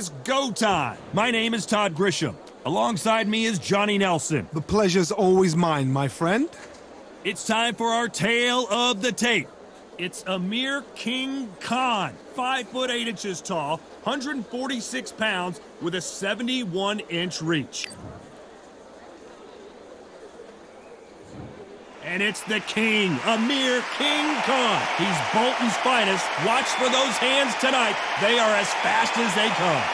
is go time. My name is Todd Grisham. Alongside me is Johnny Nelson. The pleasure's always mine, my friend. It's time for our tale of the tape. It's Amir King Khan, 5 foot 8 inches tall, 146 pounds, with a 71-inch reach. And it's the king, Amir King Khan. He's Bolton's finest. Watch for those hands tonight. They are as fast as they come.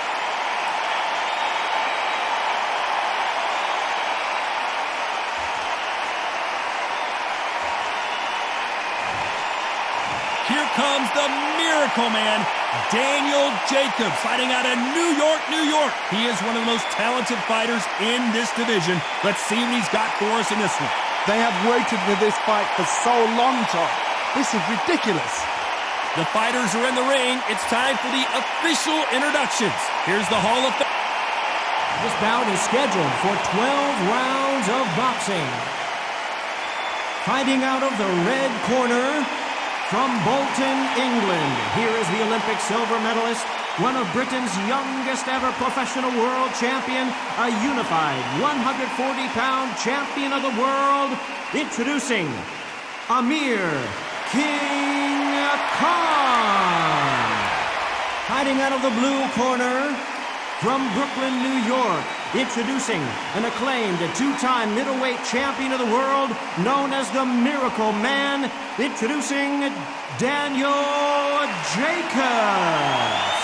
Here comes the Miracle Man, Daniel Jacobs, fighting out of New York, New York. He is one of the most talented fighters in this division. Let's see what he's got for us in this one. They have waited for this fight for so long, Tom. This is ridiculous. The fighters are in the ring. It's time for the official introductions. Here's the Hall of Fame. This bout is scheduled for 12 rounds of boxing. Fighting out of the red corner, from Bolton, England, here is the Olympic silver medalist, one of Britain's youngest ever professional world champion, a unified 140-pound champion of the world, introducing Amir King Khan. Fighting out of the blue corner, from Brooklyn, New York, introducing an acclaimed two-time middleweight champion of the world, known as the Miracle Man, introducing Daniel Jacobs.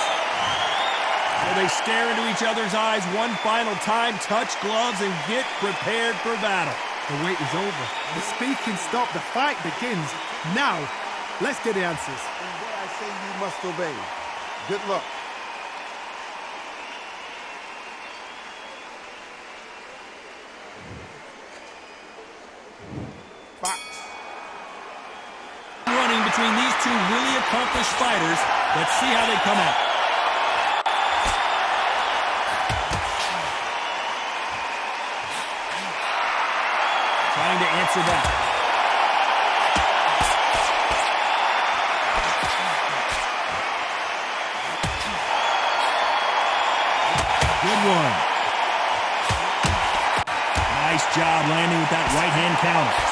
So they stare into each other's eyes one final time, touch gloves, and get prepared for battle. The wait is over. The speed can stop. The fight begins. Now, let's get the answers. And what I say you must obey. Good luck. Running between these two really accomplished fighters. Let's see how they come out. Trying to answer back. Good one. Nice job landing with that right hand counter.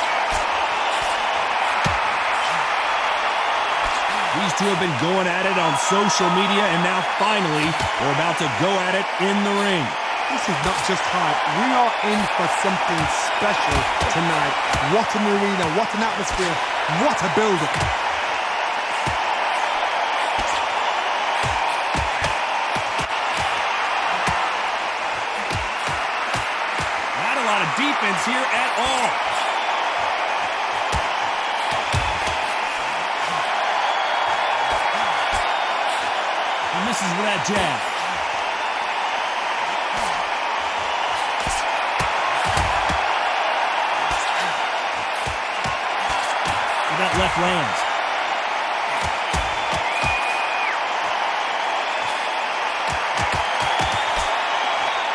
These two have been going at it on social media, and now finally, they're about to go at it in the ring. This is not just hype. We are in for something special tonight. What an arena, what an atmosphere, what a build-up. Not a lot of defense here at all. Misses with that jab. And that left lands.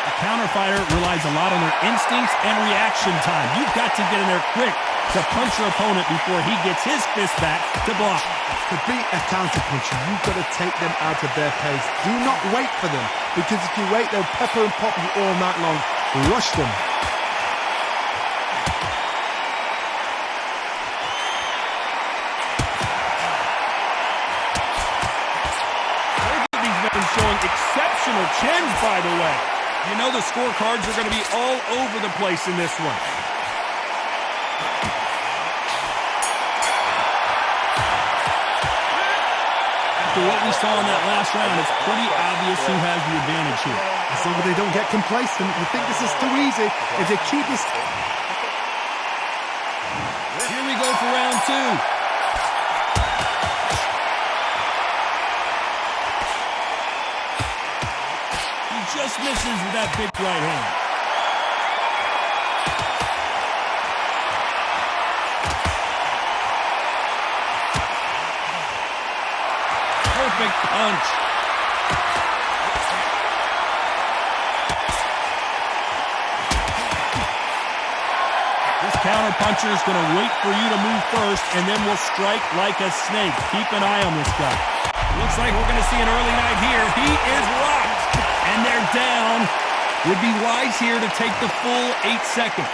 A counter fighter relies a lot on their instincts and reaction time. You've got to get in there quick to punch your opponent before he gets his fist back to block. To beat a counter-puncher, you've got to take them out of their pace. Do not wait for them, because if you wait, they'll pepper and pop you all night long. Rush them. Both of these men showing exceptional chins, by the way. You know the scorecards are going to be all over the place in this one. What we saw in that last round, it's pretty obvious who has the advantage here. As long as they don't get complacent, you think this is too easy. If they keep this... Here we go for round two. He just misses with that big right hand. Perfect punch. This counter puncher is going to wait for you to move first, and then will strike like a snake. Keep an eye on this guy. Looks like we're going to see an early night here. He is rocked. And they're down. Would be wise here to take the full 8 seconds.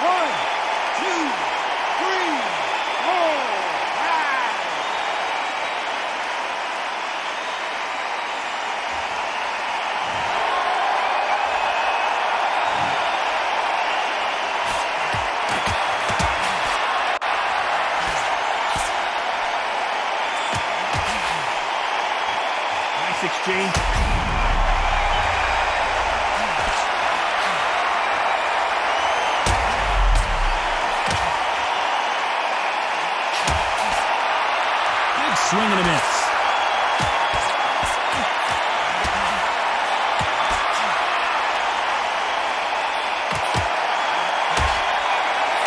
1, 2, 3, 4, 5. Nice exchange. Swing and a miss.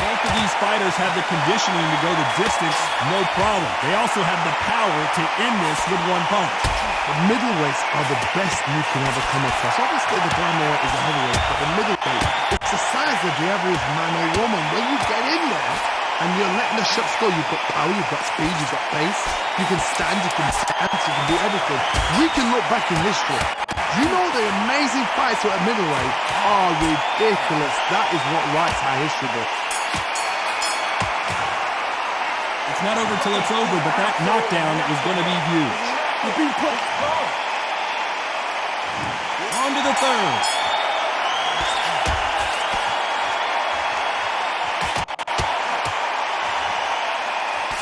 Both of these fighters have the conditioning to go the distance, no problem. They also have the power to end this with one punch. The middleweights are the best you can ever come across. Obviously, the flyweight is a heavyweight, but the middleweight, it's the size of the average man or woman. When you get in there and you're letting the shots go, you've got power, you've got speed, you've got pace. You can stand, you can stance, you can do everything. We can look back in history. You know the amazing fights at middleweight are ridiculous. That is what writes our history book. It's not over till it's over, but that knockdown is going to be huge. You've been put On to the third.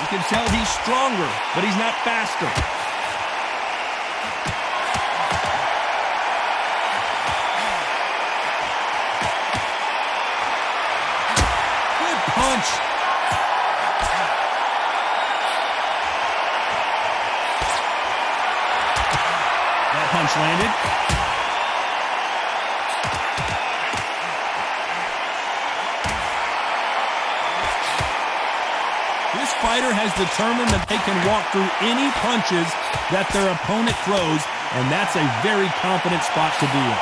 You can tell he's stronger, but he's not faster. Good punch. That punch landed. This fighter has determined that they can walk through any punches that their opponent throws, and that's a very confident spot to be in.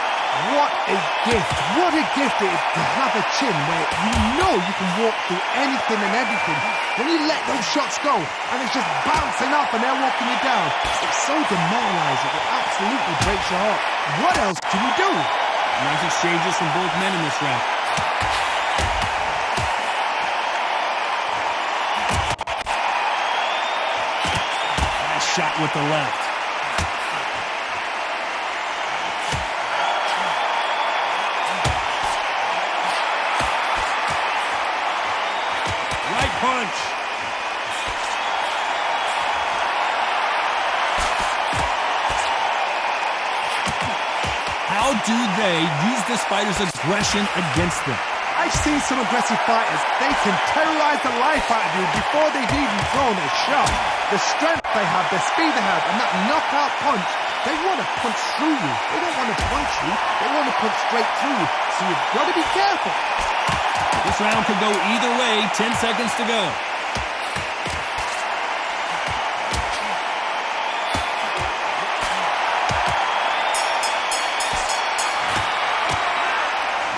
What a gift. What a gift it is to have a chin where you know you can walk through anything and everything. When you let those shots go and it's just bouncing up and they're walking you down, it's so demoralizing. It absolutely breaks your heart. What else can you do? Nice exchanges from both men in this round. Nice shot with the left. Right punch. How do they use this fighter's aggression against them? I've seen some aggressive fighters. They can terrorize the life out of you before they've even thrown a shot. The strength they have, the speed they have, and that knockout punch, they want to punch through you. They don't want to punch you. They want to punch straight through you. So you've got to be careful. This round could go either way. 10 seconds to go.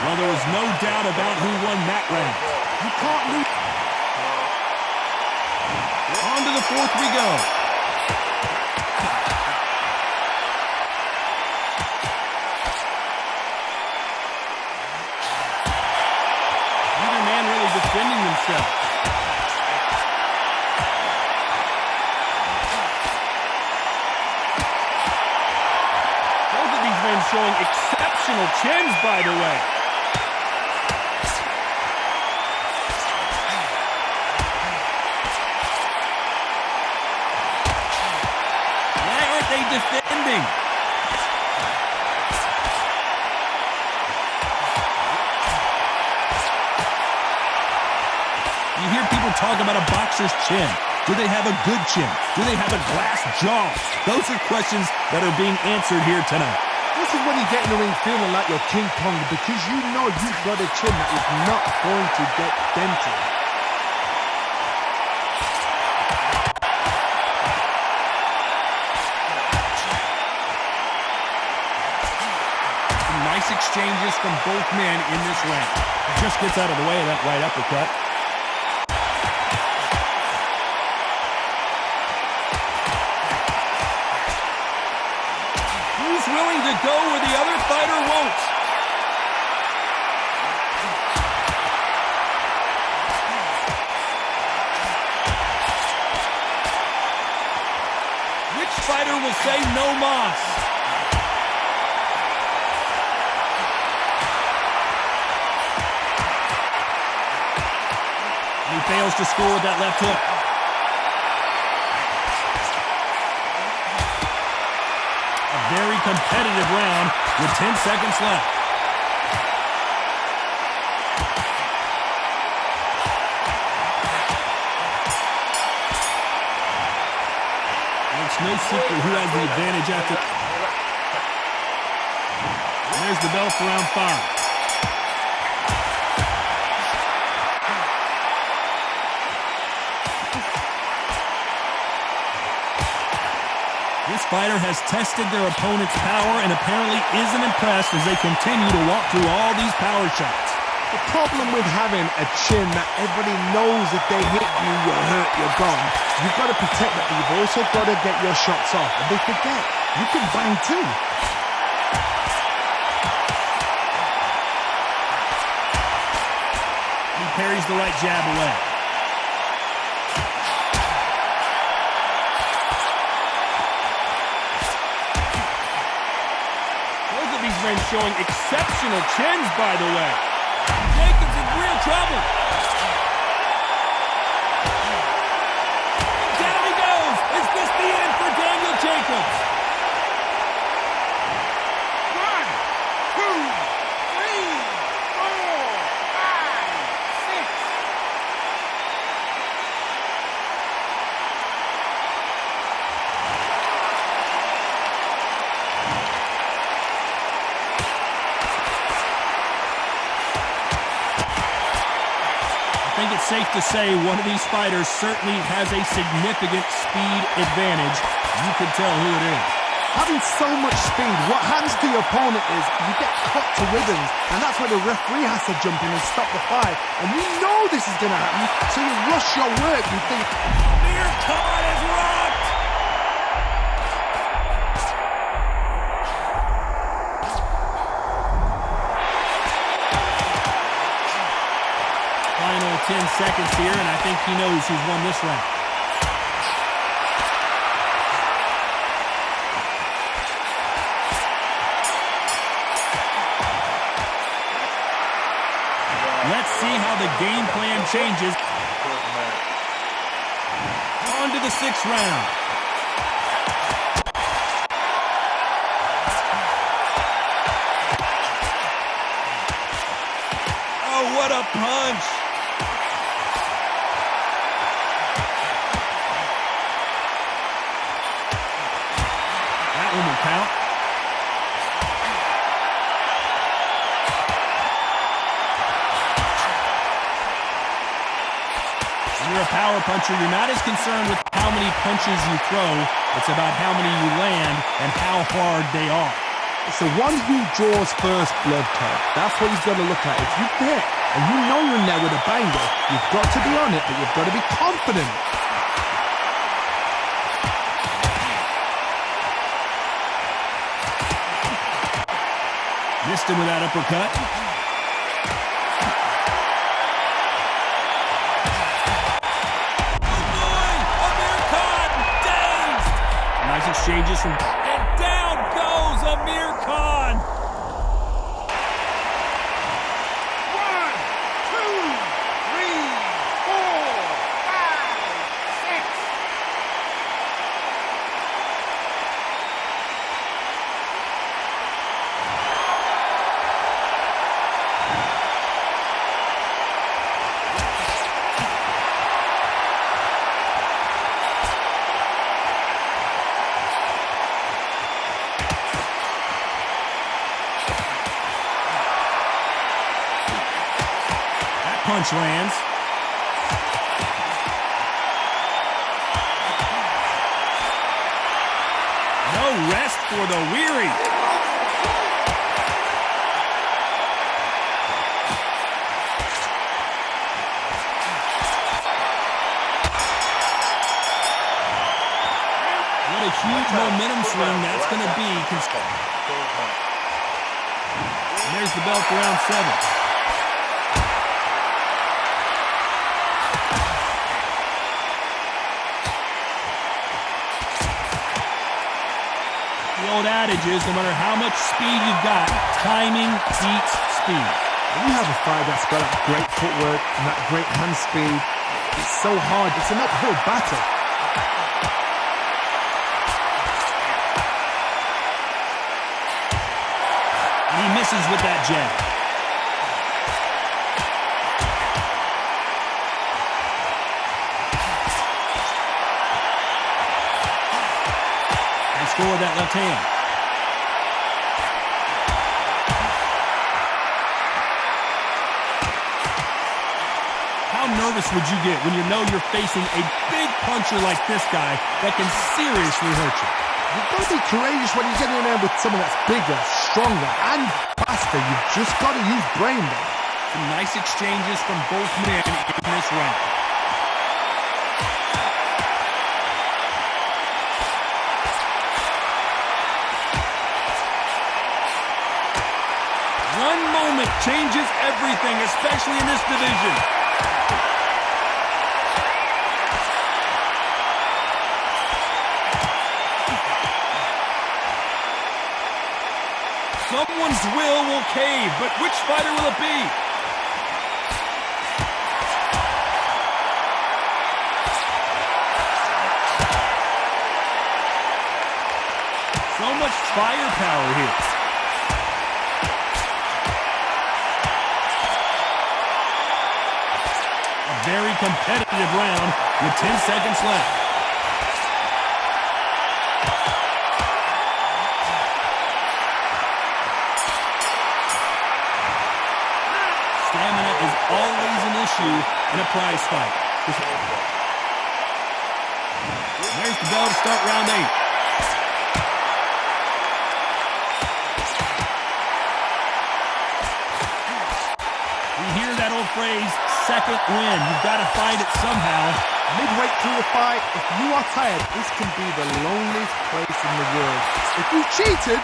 Well, there was no doubt about who won that round. You can't lose. On to the fourth we go. Neither man really defending himself. Both of these men showing exceptional chins, by the way. Defending. You hear people talk about a boxer's chin. Do they have a good chin? Do they have a glass jaw? Those are questions that are being answered here tonight. This is when you get in the ring feeling like you're King Kong because you know you've got a chin that is not going to get dented. Nice exchanges from both men in this round. Just gets out of the way of that right uppercut. Who's willing to go where the other fighter won't. Which fighter will say no mas? He fails to score with that left hook. A very competitive round with 10 seconds left. It's no secret who has the advantage after. And there's the bell for round 5. This fighter has tested their opponent's power and apparently isn't impressed as they continue to walk through all these power shots. The problem with having a chin that everybody knows if they hit you, you're hurt, you're gone. You've got to protect that, but you've also got to get your shots off. And they forget, you can bang too. He parries the right jab away. These men showing exceptional chins, by the way. Jacobs in real trouble. Down he goes. Is this the end for Daniel Jacobs? 1, 2, 3, 4, 5, 6. I think it's safe to say one of these fighters certainly has a significant speed advantage. You can tell who it is. Having so much speed, what happens to your opponent is you get cut to ribbons, and that's where the referee has to jump in and stop the fight. And you know this is going to happen, so you rush your work. You think, Amir Khan is rocked! Final 10 seconds here, and I think he knows who's won this round. Let's see how the game plan changes. On to the 6th round. Oh, what a punch! That one will count. When you're a power puncher, you're not as concerned with how many punches you throw. It's about how many you land and how hard they are. it's the one who draws first blood, Todd. That's what you've got to look at. If you hit and you know you're in there with a banger, you've got to be on it, but you've got to be confident. Missed him with that uppercut. Oh boy! Amir Khan dazed! Nice exchanges from... And down goes Amir Khan! 1, 2, 3, 4, 5, 6. Punch lands. No rest for the weary. What a huge momentum swing that's going to be. And there's the bell for round 7. The old adage is, no matter how much speed you've got, timing beats speed. When you have a fight that's got that great footwork and that great hand speed, it's so hard. It's an uphill battle. And he misses with that jab. Nice score with that left hand. How nervous would you get when you know you're facing a big puncher like this guy that can seriously hurt you? You've got to be courageous when you're getting in there with someone that's bigger, stronger, and faster. You've just got to use brain there. Some nice exchanges from both men in this round. One moment changes everything, especially in this division. Someone's will cave, but which fighter will it be? So much firepower here. A very competitive round with 10 seconds left. Stamina is always an issue in a prize fight. There's the bell to start round 8. We hear that old phrase, second win. You've got to find it somehow. Midway through the fight, if you are tired, this can be the loneliest place in the world. If you cheated,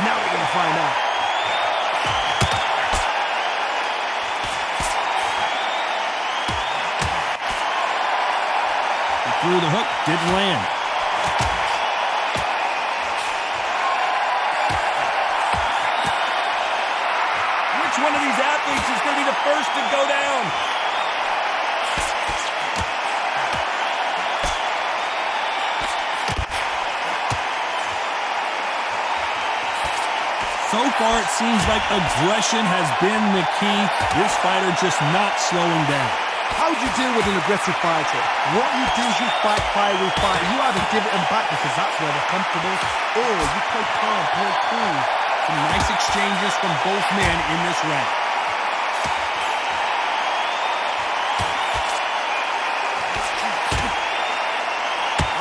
now we're going to find out. Through the hook, didn't land. Which one of these athletes is going to be the first to go down? So far, it seems like aggression has been the key. This fighter just not slowing down. How do you deal with an aggressive fighter? What you do is you fight fire with fire. You either give it them back because that's where they're comfortable, or you play calm, play cool. Some nice exchanges from both men in this round.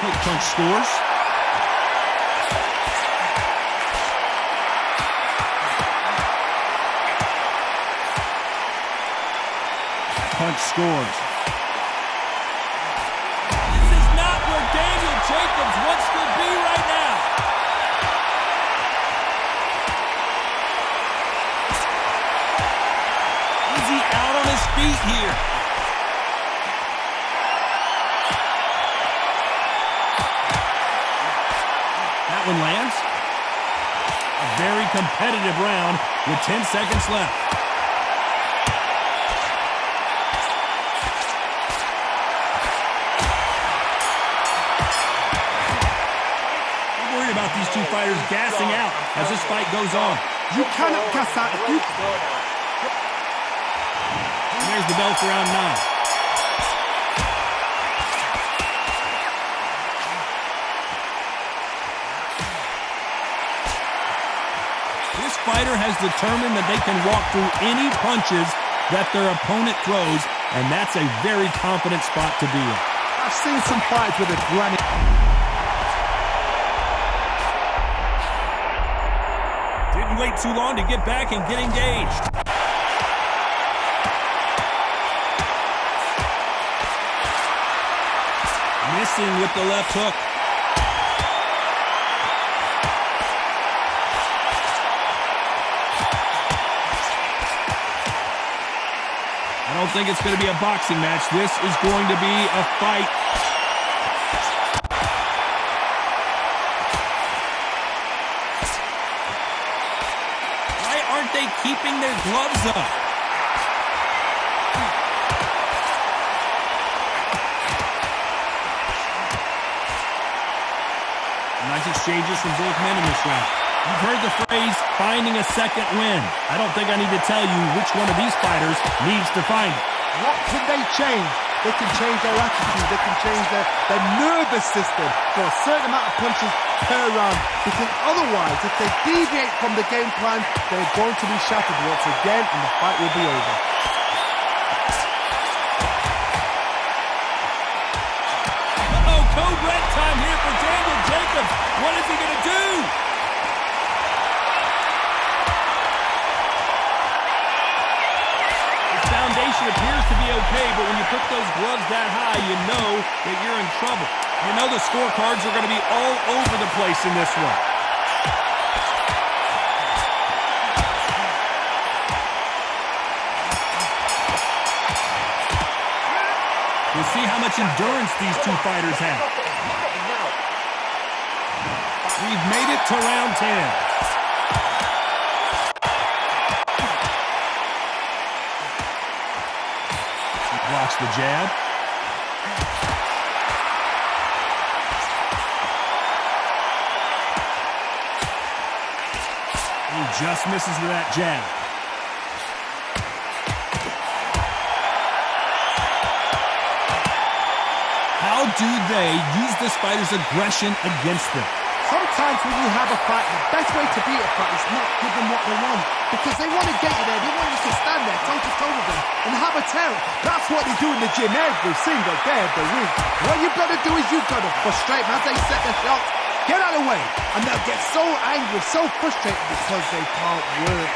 Quick punch scores. Punch scores. This is not where Daniel Jacobs wants to be right now. Is he out on his feet here? That one lands. A very competitive round with 10 seconds left. About these two fighters gassing out as this fight goes on. You cannot gas out if you... And there's the bell for round 9. This fighter has determined that they can walk through any punches that their opponent throws, and that's a very confident spot to be in. I've seen some fights with a granny... Wait too long to get back and get engaged. Missing with the left hook. I don't think it's going to be a boxing match. This is going to be a fight. Why aren't they keeping their gloves up? Nice exchanges from both men in this round. You've heard the phrase, finding a second win. I don't think I need to tell you which one of these fighters needs to find it. What can they change? They can change their attitude. They can change their nervous system for a certain amount of punches per round. Because otherwise, if they deviate from the game plan, they're going to be shattered once again and the fight will be over. Uh-oh, code red time here for Daniel Jacobs. What is he going to do? Foundation appears to be okay, but when you put those gloves that high, you know that you're in trouble. You know the scorecards are going to be all over the place in this one. We'll see how much endurance these two fighters have. We've made it to round 10. Blocks the jab. He just misses with that jab. How do they use this fighter's aggression against them? Sometimes when you have a fight, the best way to beat a fight is not give them what they want. Because they want to get you there. They want you to stand there toe-to-toe with them and have a terror. That's what they do in the gym every single day of the week. What you've got to do is you've got to frustrate them as they set their shots. Get out of the way. And they'll get so angry, so frustrated because they can't work.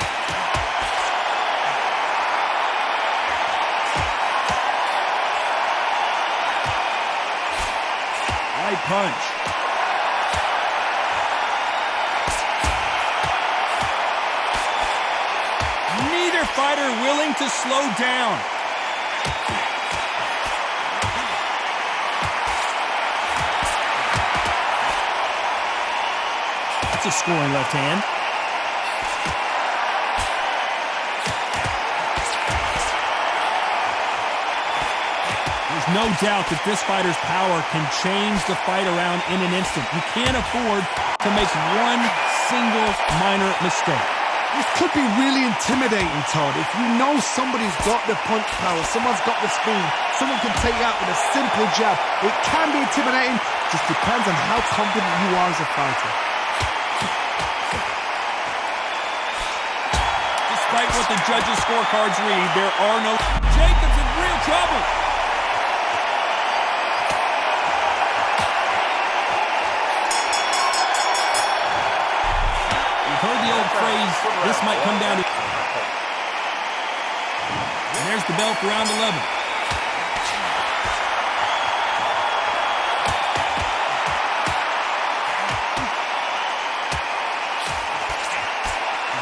Right punch. Neither fighter willing to slow down. That's a scoring left hand. There's no doubt that this fighter's power can change the fight around in an instant. You can't afford to make one single minor mistake. This could be really intimidating, Todd. If you know somebody's got the punch power, someone's got the speed, someone can take you out with a simple jab. It can be intimidating, just depends on how confident you are as a fighter. Despite what the judges' scorecards read, there are no... Jacobs in real trouble! Heard the old phrase, this might come down to... And there's the bell for round 11.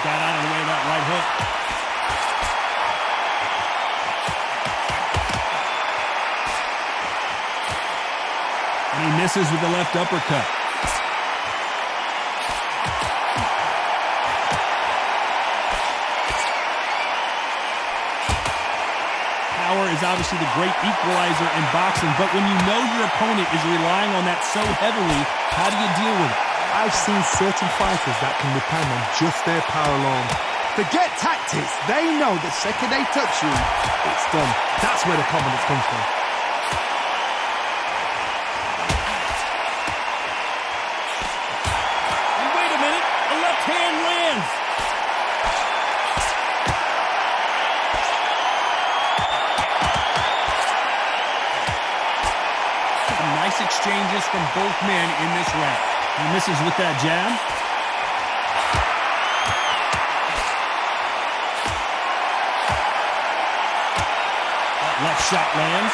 Got out of the way of that right hook. And he misses with the left uppercut. Power is obviously the great equalizer in boxing, but when you know your opponent is relying on that so heavily, how do you deal with it? I've seen certain fighters that can depend on just their power alone. Forget tactics. They know the second they touch you, it's done. That's where the confidence comes from. And wait a minute, a left hand lands. Nice exchanges from both men in this round. He misses with that jab. That left shot lands.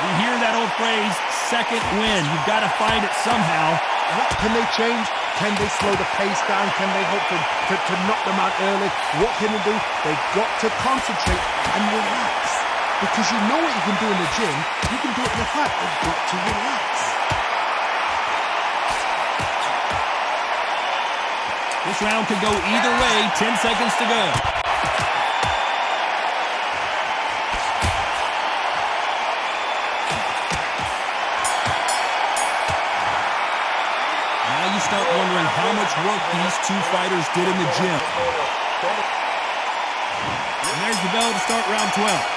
We hear that old phrase, second win. You've got to find it somehow. What can they change? Can they slow the pace down? Can they hope to knock them out early? What can they do? They've got to concentrate and relax. Because you know what you can do in the gym, you can do it in the fight. They've got to relax. This round could go either way. 10 seconds to go. Now you start wondering how much work these two fighters did in the gym. And there's the bell to start round 12.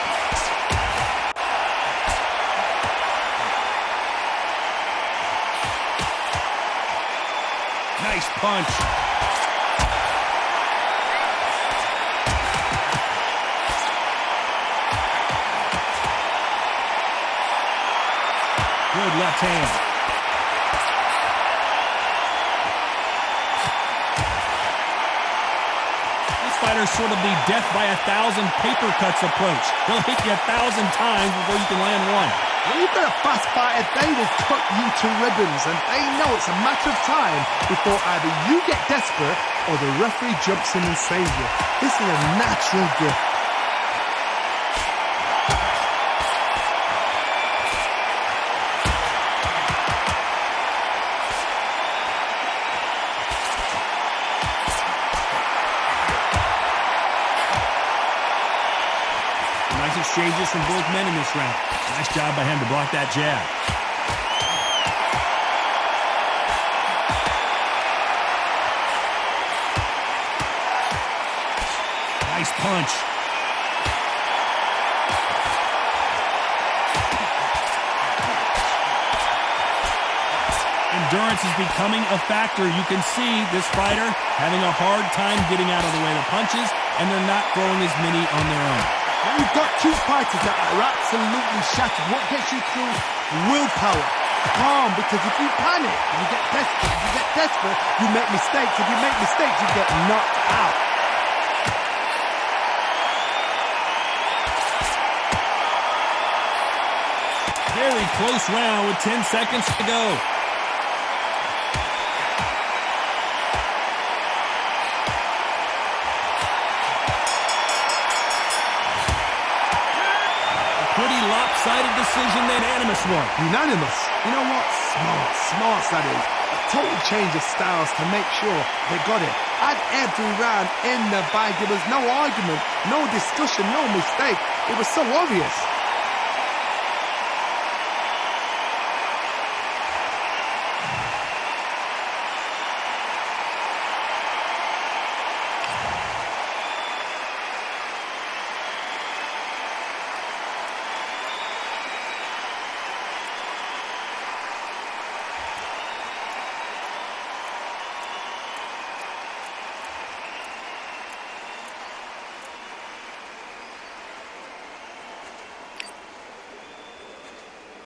Nice punch. Good left hand. This fighter's sort of the death by 1,000 paper cuts approach. They'll hit you 1,000 times before you can land one. When you've got a fast fighter, they will cut you to ribbons, and they know it's a matter of time before either you get desperate or the referee jumps in and saves you. This is a natural gift. Nice exchanges from both men in this round. Nice job by him to block that jab. Nice punch. Endurance is becoming a factor. You can see this fighter having a hard time getting out of the way of the punches, and they're not throwing as many on their own. When you've got two fighters that are absolutely shattered, what gets you through? Willpower. Calm, because if you panic, you get desperate. If you get desperate, you make mistakes. If you make mistakes, you get knocked out. Very close round with 10 seconds to go. Pretty lopsided decision, the unanimous one. Unanimous. You know what? Smart that is. A total change of styles to make sure they got it. At every round in the bag, there was no argument, no discussion, no mistake. It was so obvious.